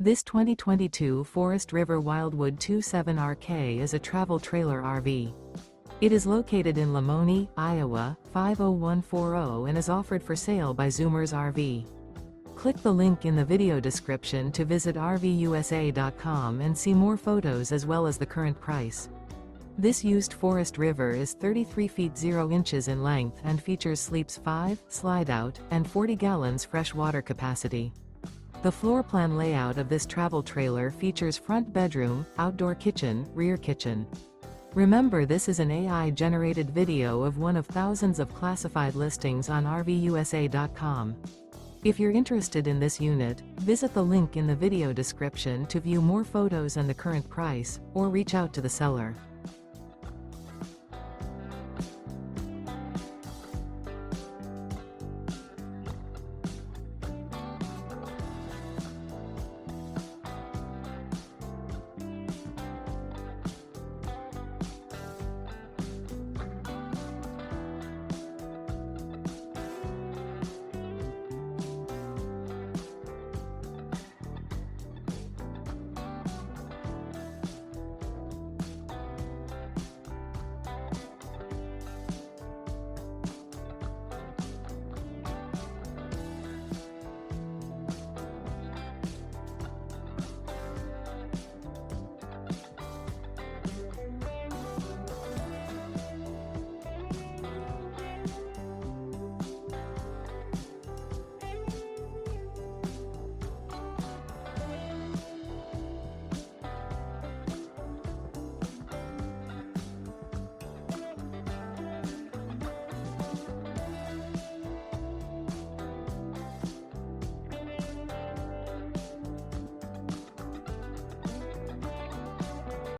This 2022 Forest River Wildwood 27RK is a travel trailer RV. It is located in Lamoni, Iowa, 50140 and is offered for sale by Zoomers RV. Click the link in the video description to visit RVUSA.com and see more photos as well as the current price. This used Forest River is 33 feet 0 inches in length and features sleeps 5, Slideout, and 40 gallons fresh water capacity. The floor plan layout of this travel trailer features front bedroom, outdoor kitchen, rear kitchen. Remember, this is an AI-generated video of one of thousands of classified listings on RVUSA.com. If you're interested in this unit, visit the link in the video description to view more photos and the current price, or reach out to the seller.